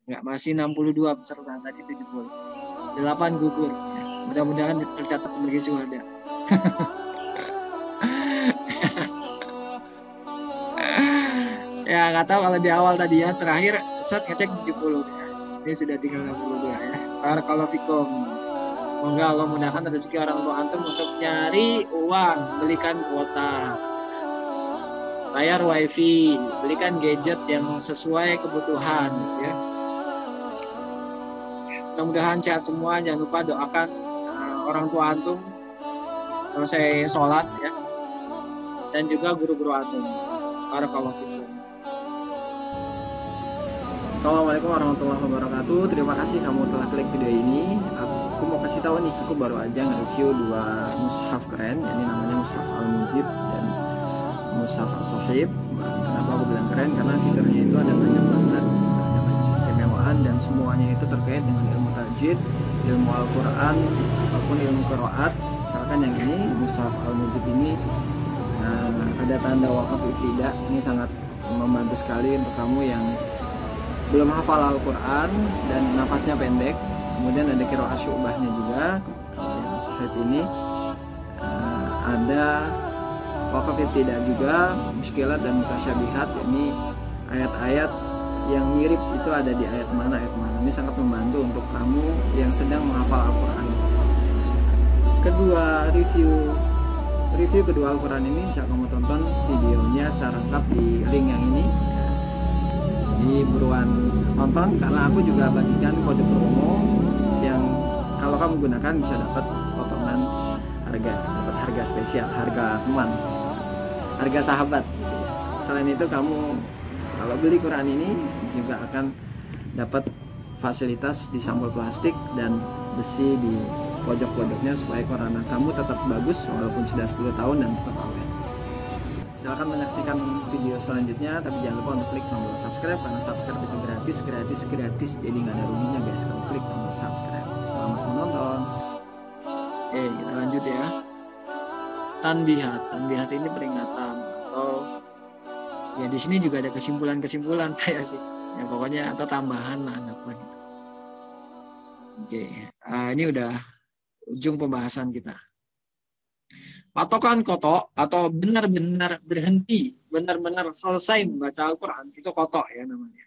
Enggak, masih 62 peserta, tadi 70. 8 gugur. Ya, mudah-mudahan tercatat sebagai juara. Ya, nggak tahu kalau di awal tadi ya, terakhir set ngecek 70. Ya. Ini sudah tinggal 62 ya. Barakallahu fikum. Semoga Allah mudahkan rezeki orang tua antum untuk nyari uang, belikan kuota, bayar wifi, belikan gadget yang sesuai kebutuhan ya. Mudah-mudahan sehat semua. Jangan lupa doakan orang tua antum selesai sholat ya, dan juga guru-guru antum. Barakallahu fikum. Assalamualaikum warahmatullahi wabarakatuh. Terima kasih kamu telah klik video ini. Aku mau kasih tahu nih, aku baru aja nge-review 2 mushaf keren. Ini namanya mushaf Al-Mujib dan mushaf As-Sohib. Kenapa aku bilang keren? Karena fiturnya itu ada banyak banget, ada banyak keistimewaan, dan semuanya itu terkait dengan ilmu tajwid, ilmu Al-Quran, ataupun ilmu qiraat. Misalkan yang ini mushaf Al-Mujib ini ada tanda wakaf ibtida. Ini sangat membantu sekali untuk kamu yang belum hafal Al-Quran dan nafasnya pendek. Kemudian ada qiraat syu'bahnya juga. Kalau yang As-Sohib ini ada wakaf ibtida juga, muskilat dan mutasyabihat. Ini ayat-ayat yang mirip itu ada di ayat mana. Ini sangat membantu untuk kamu yang sedang menghafal Al-Quran. Review kedua Al-Quran ini bisa kamu tonton videonya secara lengkap di link yang ini. Jadi buruan tonton, karena aku juga bagikan kode promo yang kalau kamu gunakan bisa dapat potongan harga, dapat harga spesial, harga teman, harga sahabat. Selain itu kamu kalau beli Quran ini juga akan dapat fasilitas di sampul plastik dan besi di pojok-pojoknya supaya Quran kamu tetap bagus walaupun sudah 10 tahun dan tetap awet. Silahkan menyaksikan video selanjutnya, tapi jangan lupa untuk klik tombol subscribe, karena subscribe itu gratis, jadi nggak ada ruginya guys kalau klik tombol subscribe. Selamat menonton. Kita lanjut ya. Tanbihat ini peringatan, atau ya di sini juga ada kesimpulan kayak sih ya, pokoknya atau tambahan lah, anggaplah gitu. Ini udah ujung pembahasan kita. Patokan kotok atau benar-benar berhenti, benar-benar selesai membaca Al-Quran, itu kotok ya namanya.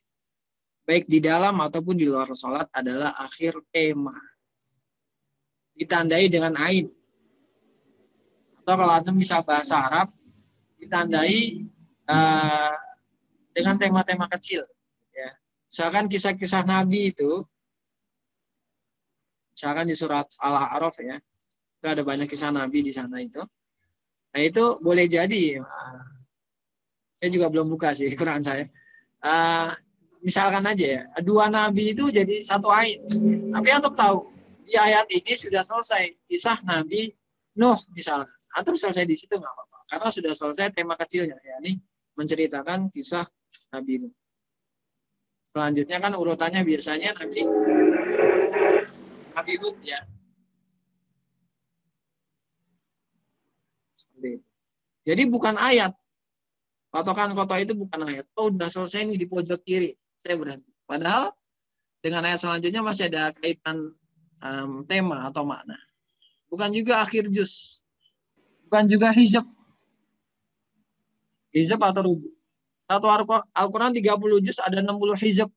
Baik di dalam ataupun di luar sholat adalah akhir tema. Ditandai dengan ain. Atau kalau Anda bisa bahasa Arab, ditandai dengan tema-tema kecil. Ya. Misalkan kisah-kisah Nabi itu, misalkan di surat Al-A'raf ya, itu ada banyak kisah Nabi di sana itu. Nah itu boleh jadi, saya juga belum buka sih Quran saya. Misalkan aja ya, 2 Nabi itu jadi 1 ayat. Tapi untuk tahu, di ayat ini sudah selesai kisah Nabi Nuh misalkan. Atau selesai di situ nggak apa-apa, karena sudah selesai tema kecilnya, ya ini menceritakan kisah Nabi Nuh. Selanjutnya kan urutannya biasanya Nabi Hud ya. Jadi bukan ayat. Patokan kotak itu bukan ayat. Oh, udah selesai nih di pojok kiri, saya berhenti. Padahal dengan ayat selanjutnya masih ada kaitan tema atau makna. Bukan juga akhir juz. Bukan juga hizab. Hizab atau rubu. Satu Al-Quran 30 juz ada 60 hizab.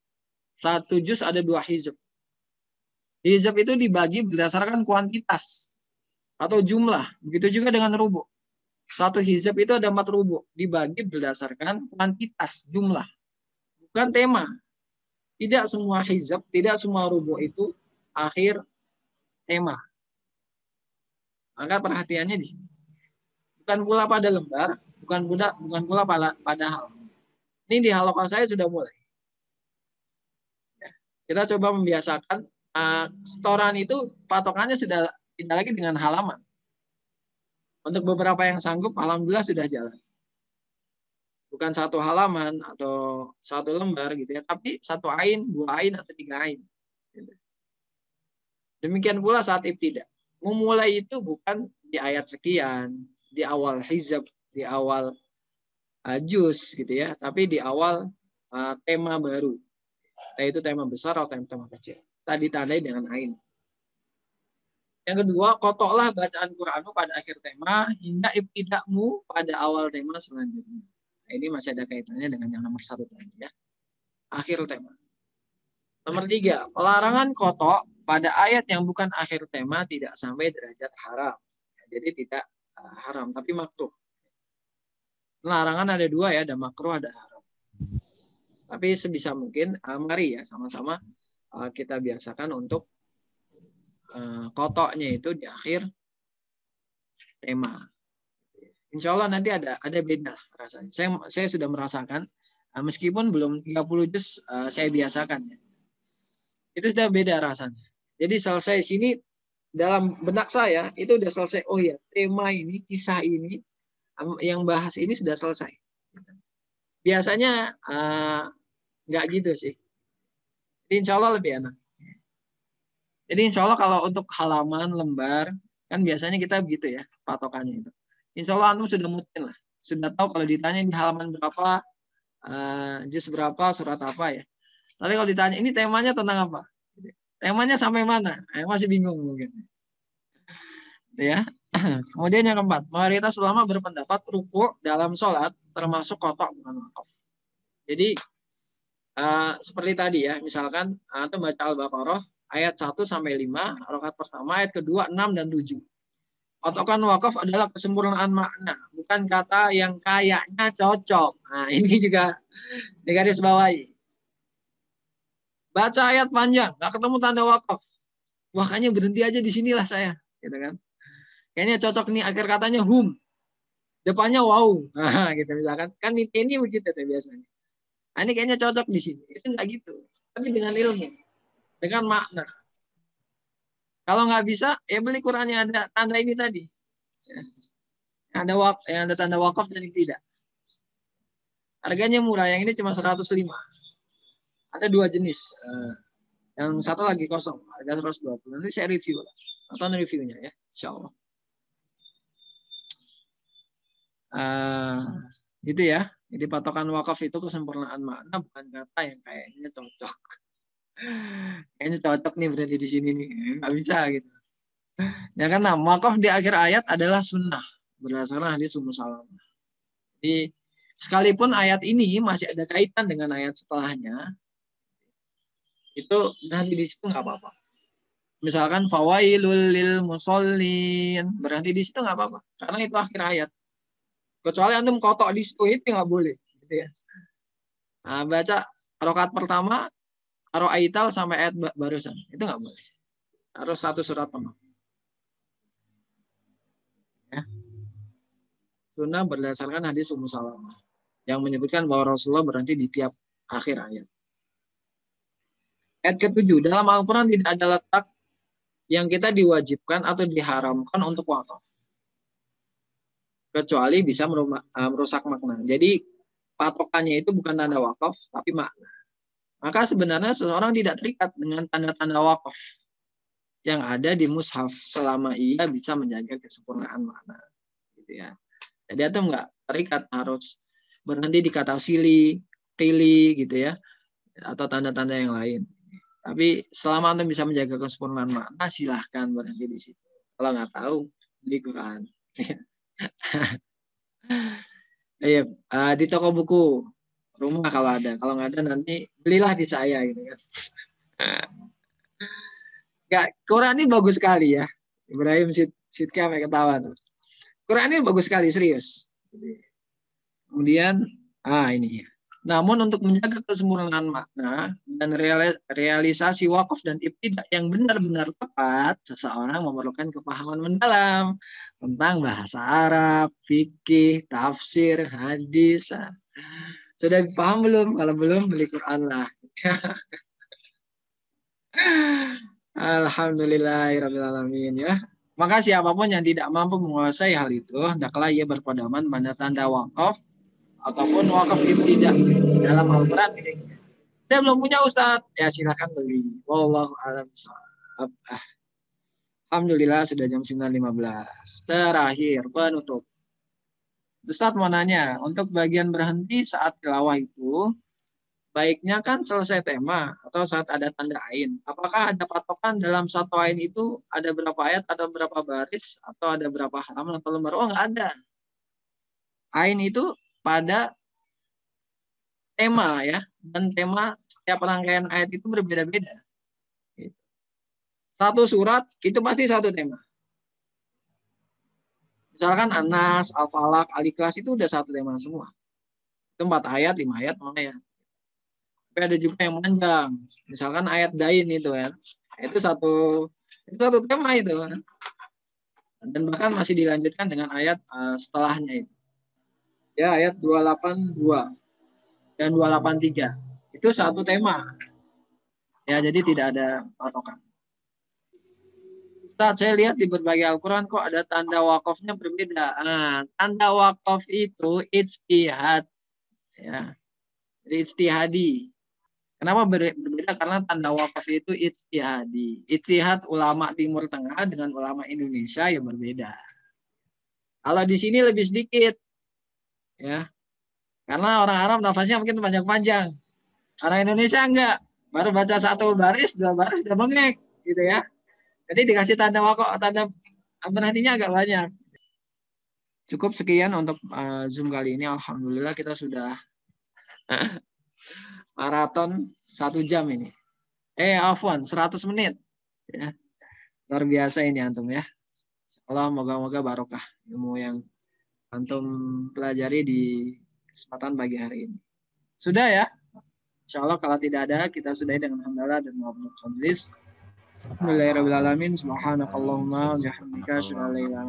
1 juz ada 2 hizab. Hizab itu dibagi berdasarkan kuantitas atau jumlah. Begitu juga dengan rubu. 1 hizab itu ada 4 rubu, dibagi berdasarkan kuantitas, jumlah, bukan tema. Tidak semua hizab, tidak semua rubu itu akhir tema. Maka perhatiannya di sini. Bukan pula pada lembar, bukan pula pada hal. Ini di halaman saya sudah mulai. Ya, kita coba membiasakan setoran itu patokannya sudah tidak lagi dengan halaman. Untuk beberapa yang sanggup, alhamdulillah sudah jalan. Bukan 1 halaman atau 1 lembar gitu ya, tapi 1 ain, 2 ain atau 3 ain. Gitu. Demikian pula saat ibtidah. Memulai itu bukan di ayat sekian, di awal hizab, di awal juz gitu ya, tapi di awal tema baru. Yaitu tema besar atau tema kecil. Tadi ditandai dengan ain. Yang kedua, kotoklah bacaan Qur'anmu pada akhir tema hingga ibtidakmu pada awal tema selanjutnya. Nah, ini masih ada kaitannya dengan yang nomor 1 tadi ya. Akhir tema. Nomor 3, pelarangan kotok pada ayat yang bukan akhir tema tidak sampai derajat haram. Jadi tidak haram, tapi makruh. Larangan ada 2 ya, ada makruh, ada haram. Tapi sebisa mungkin, mari ya sama-sama kita biasakan untuk kotoknya itu di akhir tema. Insya Allah nanti ada beda rasanya. Saya sudah merasakan, meskipun belum 30 juz saya biasakan. Ya. Itu sudah beda rasanya. Jadi selesai sini, dalam benak saya, itu udah selesai. Oh ya, tema ini, kisah ini, yang bahas ini sudah selesai. Biasanya nggak gitu sih. Jadi insya Allah lebih enak. Jadi insya Allah kalau untuk halaman, lembar, kan biasanya kita begitu ya, patokannya itu. Insya Allah antum sudah mutin lah. Sudah tahu kalau ditanya di halaman berapa, juz berapa, surat apa ya. Tapi kalau ditanya, ini temanya tentang apa? Temanya sampai mana? Masih bingung mungkin. Ya. Kemudian yang keempat, mayoritas ulama berpendapat ruku' dalam sholat termasuk kotok bukan wakaf. Jadi, seperti tadi ya, misalkan antum baca Al-Baqarah, ayat 1 sampai 5, rakaat pertama, ayat kedua 6 dan 7. Kotokan wakaf adalah kesempurnaan makna, bukan kata yang kayaknya cocok. Nah, ini juga digaris bawahi. Baca ayat panjang, nggak ketemu tanda wakaf. Wah, kayaknya berhenti aja di sinilah saya, gitu kan. Kayaknya cocok nih akhir katanya hum. Depannya wow. Nah, gitu misalkan. Kan ini begitu tuh biasanya. Nah, ini kayaknya cocok di sini. Itu nggak gitu. Tapi dengan ilmu, dengan makna. Kalau nggak bisa, ya beli Qurannya ada tanda ini tadi. Ya. Yang ada tanda wakaf dan yang tidak. Harganya murah, yang ini cuma 105. Ada 2 jenis. Yang satu lagi kosong, harga 120. Nanti saya review. Nonton reviewnya ya, insya Allah. Gitu ya. Jadi patokan wakaf itu kesempurnaan makna, bukan kata yang kayaknya cocok. Kayaknya cocok nih berarti di sini nih. Nggak bisa gitu. Ya kan, nah, wakaf di akhir ayat adalah sunnah. Berdasarkan hadis Ummu Salamah. Jadi sekalipun ayat ini masih ada kaitan dengan ayat setelahnya, itu berhenti di situ nggak apa-apa. Misalkan fawailul lil musallin, berhenti di situ nggak apa-apa. Karena itu akhir ayat. Kecuali antum kotok di situ, itu nggak boleh. Gitu ya. Nah, baca rakaat pertama, aital sampai ayat barusan. Itu nggak boleh. Harus satu surat penuh. Ya. Sunnah berdasarkan hadis Ummu Salamah yang menyebutkan bahwa Rasulullah berhenti di tiap akhir ayat. Ayat ke-7, dalam Al-Quran tidak ada letak yang kita diwajibkan atau diharamkan untuk wakaf. Kecuali bisa merusak makna. Jadi patokannya itu bukan tanda wakaf, tapi makna. Maka sebenarnya seseorang tidak terikat dengan tanda-tanda wakaf yang ada di mushaf selama ia bisa menjaga kesempurnaan makna. Gitu ya. Jadi itu nggak terikat harus berhenti di kata sili, pili gitu ya, atau tanda-tanda yang lain. Tapi selama Anda bisa menjaga kesempurnaan makna, silahkan berhenti di situ. Kalau nggak tahu, beli Quran. Iya, di toko buku rumah kalau ada. Kalau nggak ada nanti belilah di saya gitu kan. Nggak, Quran ini bagus sekali ya. Ibrahim Sidka sampai ketawa tuh. Quran ini bagus sekali, serius. Kemudian, ini ya. Namun untuk menjaga kesempurnaan makna dan realisasi wakaf dan ibtidak yang benar-benar tepat, seseorang memerlukan kepahaman mendalam tentang bahasa Arab, fikih, tafsir, hadis. Sudah paham belum? Kalau belum, beli Quran lah. Alhamdulillahirrahmanirrahim ya. Maka siapapun yang tidak mampu menguasai hal itu, hendaklah ia berpedoman pada tanda wakaf ataupun wakaf ibtidak dalam Al-Quran. Saya belum punya Ustadz, ya silakan beli. Wallahu a'lam. Alhamdulillah sudah jam 9.15. Terakhir penutup. Ustadz mau nanya, untuk bagian berhenti saat tilawah itu baiknya kan selesai tema atau saat ada tanda ain. Apakah ada patokan dalam satu ain itu ada berapa ayat, atau berapa baris, atau ada berapa halaman atau lembar? Oh, nggak ada. Ain itu pada tema ya, dan tema setiap rangkaian ayat itu berbeda-beda. Satu surat itu pasti satu tema. Misalkan Anas, Al-Falaq, Al-Ikhlas itu udah satu tema semua. Itu 4 ayat, 5 ayat, 6 ayat. Tapi ada juga yang panjang. Misalkan ayat Dain itu kan. Itu satu tema itu kan. Dan bahkan masih dilanjutkan dengan ayat setelahnya itu. Ya, ayat 282 dan 283. Itu satu tema. Ya, jadi tidak ada patokan. Ustaz, saya lihat di berbagai Al-Quran kok ada tanda wakofnya berbeda. Nah, tanda wakof itu ijtihad. Ya, jadi ijtihadi. Kenapa berbeda? Karena tanda wakaf itu ijtihadi. Ijtihad ulama Timur Tengah dengan ulama Indonesia ya berbeda. Kalau di sini lebih sedikit. Ya, karena orang Arab nafasnya mungkin panjang-panjang. Orang Indonesia enggak. Baru baca satu baris, dua baris udah bengek gitu ya. Jadi dikasih tanda wakaf, tanda berhentinya agak banyak. Cukup sekian untuk Zoom kali ini. Alhamdulillah kita sudah maraton 1 jam ini. Afwan, 100 menit. Ya. Luar biasa ini antum ya. Allah moga-moga barokah ilmu yang antum pelajari di kesempatan pagi hari ini. Sudah ya? Insya Allah kalau tidak ada, kita sudahi dengan hamdalah dan maaf tulis. Bismillahirrahmanirrahim. Subhanakallahumma bihamdika asyhadu an la ilaha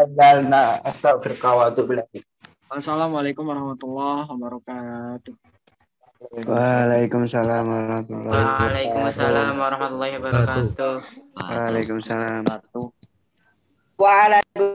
illa anta. Assalamualaikum warahmatullahi wabarakatuh. Waalaikumsalam warahmatullahi wabarakatuh. Waalaikumsalam warahmatullahi wabarakatuh. Waalaikumsalam. Waalaikumsalam.